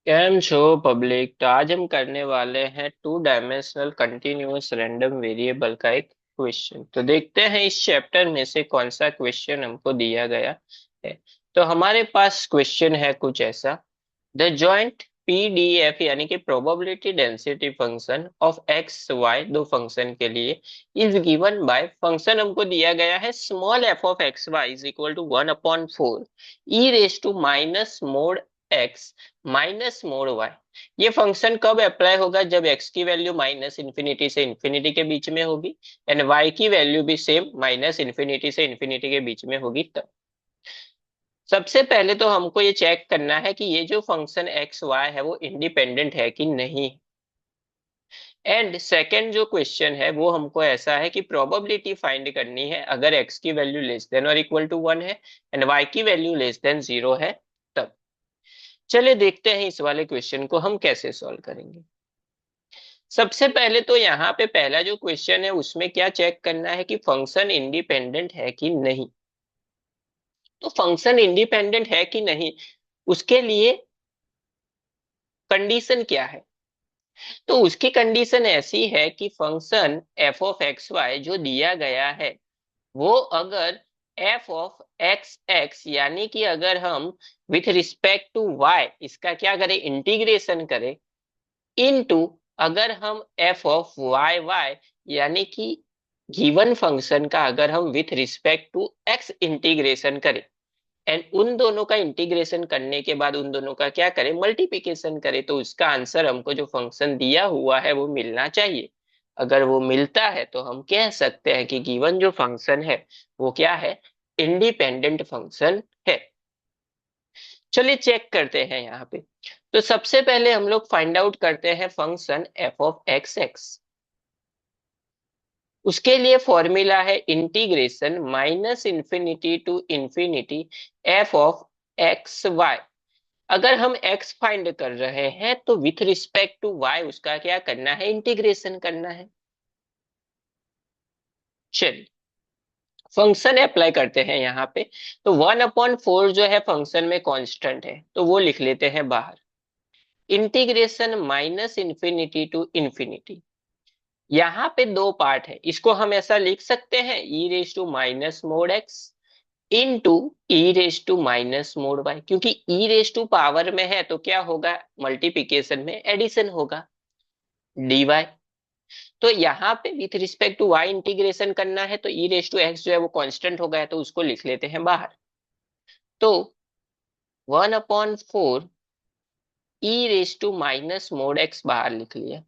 Cam show public. तो आज हम करने वाले हैं two dimensional continuous random variable का एक क्वेश्चन। तो देखते हैं इस चैप्टर में से कौन सा क्वेश्चन हमको दिया गया है। तो हमारे पास क्वेश्चन है कुछ ऐसा। द जॉइंट पीडीएफ यानी कि probability density function of x y दो फंक्शन के लिए इज गिवन बाय फंक्शन हमको दिया गया है small f of x y is equal to 1/4 e raise to minus mod x minus mod y. ये फंक्शन कब अप्लाई होगा? जब एक्स की वैल्यू माइनस इन्फिनिटी से इन्फिनिटी के बीच में होगी एंड वाई की वैल्यू भी सेम माइनस इन्फिनिटी से इन्फिनिटी के बीच में होगी तब। सबसे पहले तो हमको ये चेक करना है कि ये जो फंक्शन एक्स वाई है वो इंडिपेंडेंट है कि नहीं। एंड सेकंड जो क्वेश्चन है वो हमको ऐसा है कि प्रोबेबिलिटी फाइंड करनी है अगर एक्स की वैल्यू लेस देन और इक्वल टू 1 है एंड वाई की वैल्यू लेस देन 0 है तब। चलिए देखते हैं इस वाले क्वेश्चन को हम कैसे सॉल्व करेंगे। सबसे पहले तो यहाँ पे पहला जो क्वेश्चन है उसमें क्या चेक करना है कि फंक्शन इंडिपेंडेंट है कि नहीं। तो फंक्शन इंडिपेंडेंट है कि नहीं उसके लिए कंडीशन क्या है? तो उसकी कंडीशन ऐसी है कि function f of x y जो दिया गया है वो अगर एफ ऑफ एक्स एक्स यानी कि अगर हम विथ रिस्पेक्ट टू वाई इसका क्या करें, इंटीग्रेशन करें, इनटू अगर हम एफ ऑफ वाई वाई यानी कि गिवन फंक्शन का अगर हम with respect to x integration करें एंड उन दोनों का इंटीग्रेशन करने के बाद उन दोनों का क्या करें, मल्टीप्लिकेशन करें, तो उसका आंसर हमको जो फंक्शन दिया हुआ है वो मिलना चाहिए। अगर वो मिलता है तो हम कह सकते हैं कि गिवन जो फंक्शन है वो क्या है, इंडिपेंडेंट फंक्शन है। चलिए चेक करते हैं यहाँ पे। तो सबसे पहले हम लोग फाइंड आउट करते हैं function f of x x. उसके लिए फॉर्मूला है integration minus infinity to infinity f of x y. अगर हम x फाइंड कर रहे हैं तो विथ रिस्पेक्ट टू y उसका क्या करना है, इंटीग्रेशन करना है। चलिए फंक्शन अप्लाई करते हैं यहाँ पे। तो 1/4 जो है फंक्शन में कांस्टेंट है तो वो लिख लेते हैं बाहर। Integration minus infinity to infinity, यहाँ पे दो पार्ट है, इसको हम ऐसा लिख सकते हैं e raise to minus mod x into e raise to minus mod y, क्योंकि ई रेस टू पावर में है तो क्या होगा, मल्टीप्लिकेशन में एडिशन होगा dy। तो यहाँ पे with respect to y integration करना है तो ई रेस टू एक्स जो है वो कांस्टेंट हो गया तो उसको लिख लेते हैं बाहर। तो 1/4 e raise to minus mod x बाहर लिख लिया।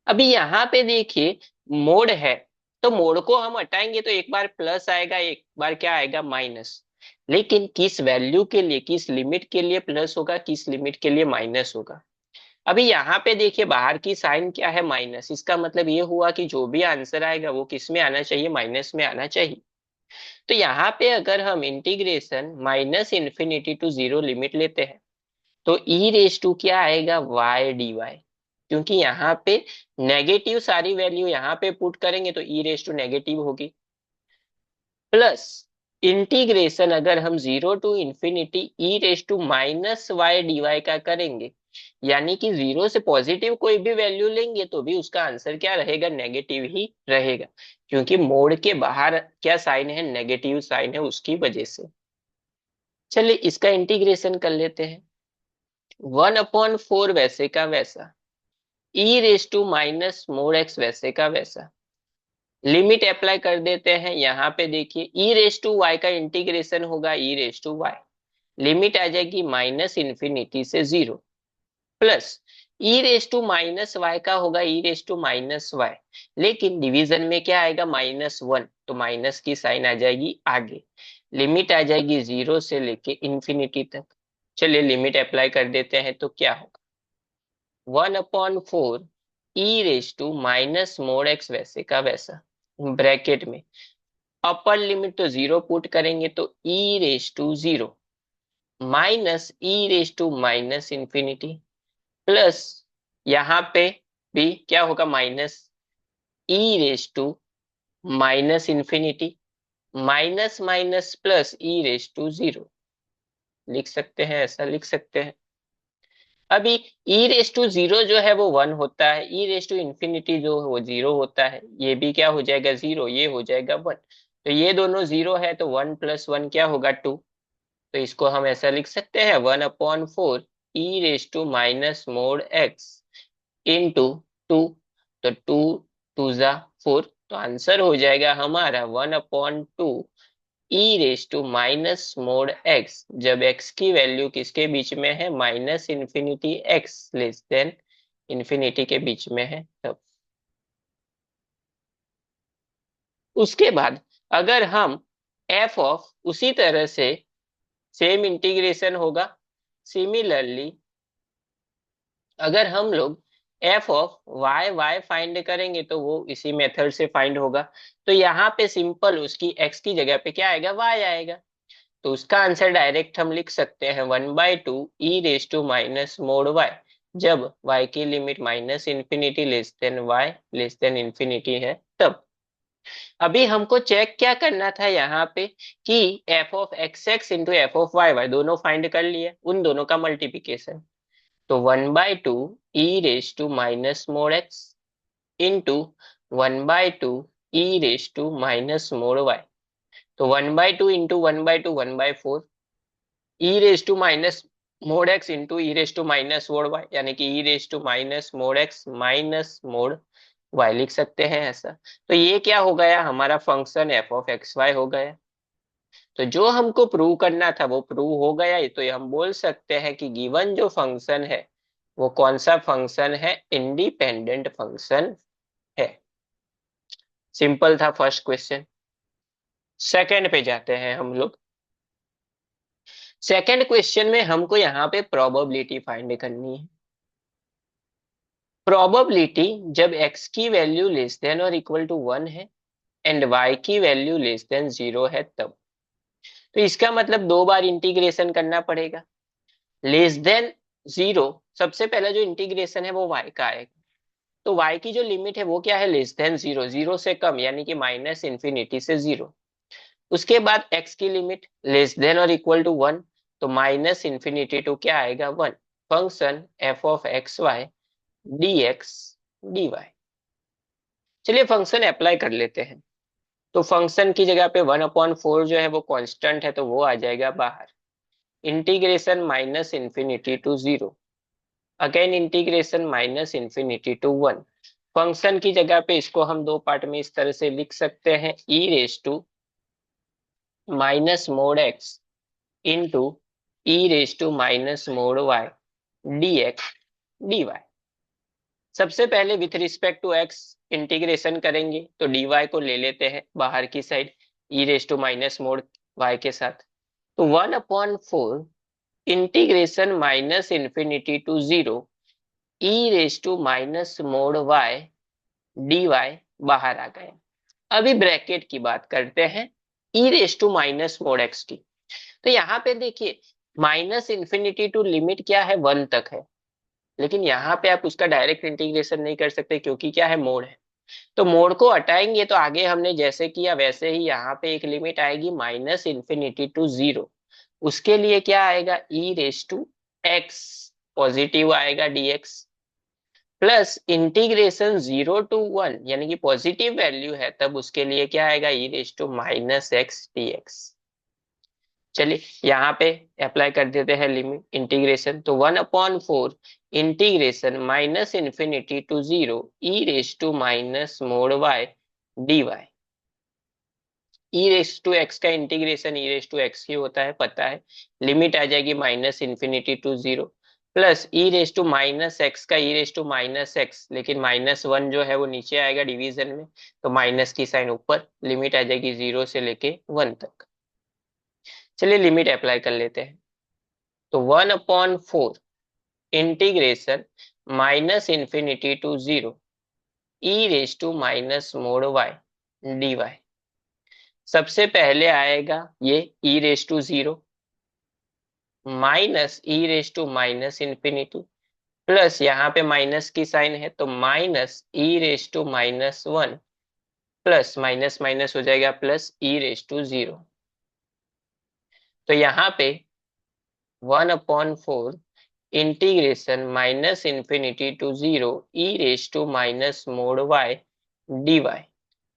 अभी यहाँ पे देखिए मोड है तो मोड को हम हटाएंगे तो एक बार प्लस आएगा एक बार क्या आएगा, माइनस। लेकिन किस वैल्यू के लिए, किस लिमिट के लिए प्लस होगा, किस लिमिट के लिए माइनस होगा। अभी यहाँ पे देखिए बाहर की साइन क्या है, माइनस। इसका मतलब ये हुआ कि जो भी आंसर आएगा वो किस में आना चाहिए, माइनस में आना चाहिए। तो यहाँ पे अगर हम integration minus infinity to 0 limit लेते हैं तो ई रेस टू क्या आएगा, वाई डी वाई। क्योंकि यहाँ पे नेगेटिव सारी वैल्यू यहाँ पे पुट करेंगे तो ई रेस टू नेगेटिव होगी, प्लस इंटीग्रेशन अगर हम 0 to infinity e raise to minus y d y का करेंगे यानी कि 0 से पॉजिटिव कोई भी वैल्यू लेंगे तो भी उसका आंसर क्या रहेगा, नेगेटिव ही रहेगा। क्योंकि मोड के बाहर क्या साइन है, नेगेटिव साइन है, उसकी वजह से। चलिए इसका इंटीग्रेशन कर लेते हैं। 1/4 वैसे का वैसा, e raise to minus mod x वैसे का वैसा, लिमिट अप्लाई कर देते हैं। यहाँ पे देखिए ई रेस टू वाई का इंटीग्रेशन होगा e raise to y, limit आ जाएगी माइनस इन्फिनिटी से 0, plus e raise to minus y का होगा e raise to minus y, लेकिन डिवीजन में क्या आएगा, -1 तो माइनस की साइन आ जाएगी आगे, लिमिट आ जाएगी 0 से लेके इंफिनिटी तक। चलिए लिमिट अप्लाई कर देते हैं तो क्या होगा, 1/4 e raise to minus mod x वैसे का वैसा, ब्रैकेट में अपर लिमिट तो 0 पुट करेंगे तो e raise to 0 minus e raise to minus infinity, plus यहाँ पे भी क्या होगा, minus e raise to minus infinity, minus minus plus e raise to 0। लिख सकते हैं, ऐसा लिख सकते हैं। अभी ई रेस टू जीरो जो है वो वन होता है, ई रेस टू इंफिनिटी जो है वो जीरो होता है, ये भी क्या हो जाएगा जीरो, ये हो जाएगा वन। तो ये दोनों जीरो है तो वन प्लस वन क्या होगा टू। तो इसको हम ऐसा लिख सकते हैं 1/4 e raise to minus mod x into two. तो टू टू जा फोर, तो आंसर हो जाएगा हमारा 1/2 e raise to minus mod x, जब एक्स की वैल्यू किसके बीच में है, minus infinity x less than infinity के बीच में है तब। उसके बाद अगर हम एफ ऑफ उसी तरह से सेम इंटीग्रेशन होगा, सिमिलरली अगर हम लोग f of y y find करेंगे तो वो इसी मेथड से फाइंड होगा। तो यहाँ पे सिंपल उसकी एक्स की जगह पे क्या आएगा, वाई आएगा। तो उसका आंसर डायरेक्ट हम लिख सकते हैं 1/2 e raise to minus mod y, जब y की limit minus infinity less than y less than infinity है तब। अभी हमको चेक क्या करना था यहाँ पे कि f of x x into f of y y दोनों फाइंड कर लिए, उन दोनों का मल्टीप्लीकेशन। तो 1/2 e raise to minus mod x into 1/2 e raise to minus mod y. तो 1/2 into 1/2 1/4 e raise to minus mod x into e raise to minus mod y, यानी कि e raise to minus mod x minus mod y लिख सकते हैं ऐसा। तो ये क्या हो गया, हमारा function f of x y हो गया। तो जो हमको प्रूव करना था वो प्रूव हो गया, तो ये हम बोल सकते हैं कि गिवन जो फंक्शन है वो कौन सा फंक्शन है, इंडिपेंडेंट फंक्शन है। सिंपल था फर्स्ट क्वेश्चन। सेकंड पे जाते हैं हम लोग। सेकंड क्वेश्चन में हमको यहाँ पे प्रोबेबिलिटी फाइंड करनी है। प्रोबेबिलिटी जब x की वैल्यू लेस देन और इक्वल टू वन है एंड y की वैल्यू लेस देन जीरो है तब। तो इसका मतलब दो बार इंटीग्रेशन करना पड़ेगा। लेस देन जीरो, सबसे पहला जो इंटीग्रेशन है वो y का आएगा। तो y की जो लिमिट है वो क्या है, लेस देन जीरो, जीरो से कम यानी कि माइनस इंफिनिटी से जीरो। उसके बाद x की लिमिट लेस देन और इक्वल टू वन, तो माइनस इंफिनिटी टू क्या आएगा one. Function f of x y d x d y. चलिए फंक्शन अप्लाई कर लेते हैं। तो फंक्शन की जगह पे 1/4 जो है वो कांस्टेंट है तो वो आ जाएगा बाहर। Integration minus infinity to zero, again integration minus infinity to one. Function की जगह पे इसको हम दो पार्ट में इस तरह से लिख सकते हैं, e raise to minus mod x into e raise to minus mod y d x d y. सबसे पहले with respect to x integration करेंगे, तो डी वाई को ले लेते हैं बाहर की side e raise to minus mod y के साथ। तो 1/4 integration minus infinity to zero e raise to minus mod y d y बाहर आ गए। अभी ब्रैकेट की बात करते हैं e raise to minus mod x की। तो यहाँ पे देखिए माइनस इंफिनिटी टू लिमिट क्या है, वन तक है, लेकिन यहाँ पे आप उसका डायरेक्ट इंटीग्रेशन नहीं कर सकते क्योंकि क्या है, मोड है। तो मोड को हटाएंगे तो आगे हमने जैसे किया वैसे ही यहाँ पे एक लिमिट आएगी माइनस इंफिनिटी टू जीरो। उसके लिए क्या आएगा, e raise to x positive आएगा dx, plus integration zero to one यानी कि पॉजिटिव वैल्यू है तब उसके लिए क्या आएगा, e raise to minus x dx. चलिए यहाँ पे अप्लाई कर देते हैं लिमिट इंटीग्रेशन। तो 1/4 integration minus infinity to zero e raise to minus mod y d y. E raise to x का integration e raise to x ही होता है पता है, लिमिट आ जाएगी minus infinity to zero, plus e raise to minus x का e raise to minus x, लेकिन माइनस वन जो है वो नीचे आएगा डिवीजन में, तो माइनस की साइन ऊपर, लिमिट आ जाएगी जीरो से लेके वन तक। चलिए लिमिट अप्लाई कर लेते हैं। तो 1/4 integration minus infinity to zero e raise to minus mod y d y. सबसे पहले आएगा ये e raise to zero minus e raise to minus infinity, plus यहाँ पे माइनस की साइन है तो minus e raise to minus one, plus minus minus हो जाएगा plus e raise to zero. तो यहाँ पे 1/4 -∞to 0 e⁻⁻y dy।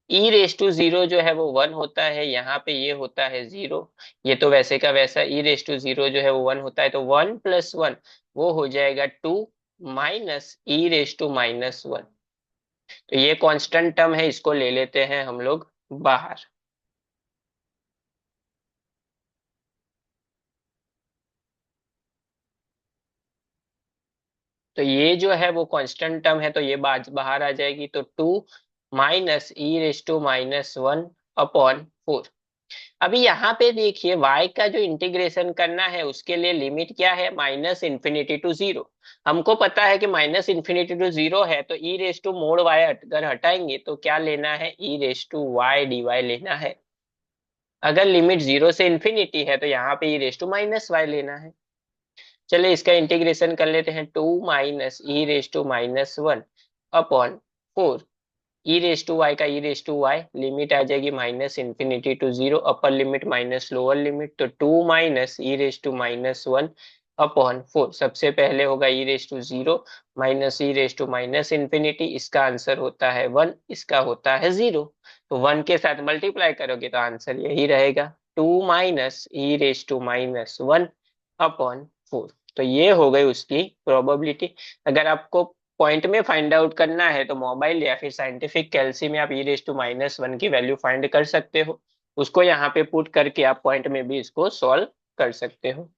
e⁻�0 जो है वो 1 होता है, यहाँ पे ये होता है 0। ये तो वैसे का वैसा e⁻�0 जो है वो 1 होता है, तो 1 + 1 वो हो जाएगा 2 माइनस e⁻⁻1। तो ये कांस्टेंट टर्म है, इसको ले लेते हैं हम लोग बाहर। तो ये जो है वो कांस्टेंट टर्म है, तो ये बाहर आ जाएगी, तो 2 माइनस e⁻⁻1 अपॉन 4। अभी यहाँ पे देखिए y का जो इंटीग्रेशन करना है उसके लिए लिमिट क्या है, -∞to 0। हमको पता है कि -∞to 0 है, तो e⁻⁻y अगर हटाएंगे तो क्या लेना है, e⁻y dy लेना है। अगर लिमिट 0 से ∞ है तो यहाँ पे e⁻⁻y लेना है। चलिए इसका इंटीग्रेशन कर लेते हैं, 2 minus e⁻⁻1 upon 4। E raise to y का e raise to y limit आ जाएगी -∞to 0, upper limit minus lower limit, तो 2 माइनस e⁻⁻1 अपॉन 4। सबसे पहले होगा e⁻�0 माइनस e⁻∞, इसका आंसर होता है 1, इसका होता है 0। तो 1 के साथ मल्टीप्लाई करोगे तो आंसर यही रहेगा, 2 माइनस e⁻⁻1 अपॉन 4। तो ये हो गई उसकी प्रोबेबिलिटी। अगर आपको पॉइंट में फाइंड आउट करना है तो मोबाइल या फिर साइंटिफिक कैलसी में आप e⁻⁻1 की वैल्यू फाइंड कर सकते हो। उसको यहाँ पे पुट करके आप पॉइंट में भी इसको सॉल्व कर सकते हो।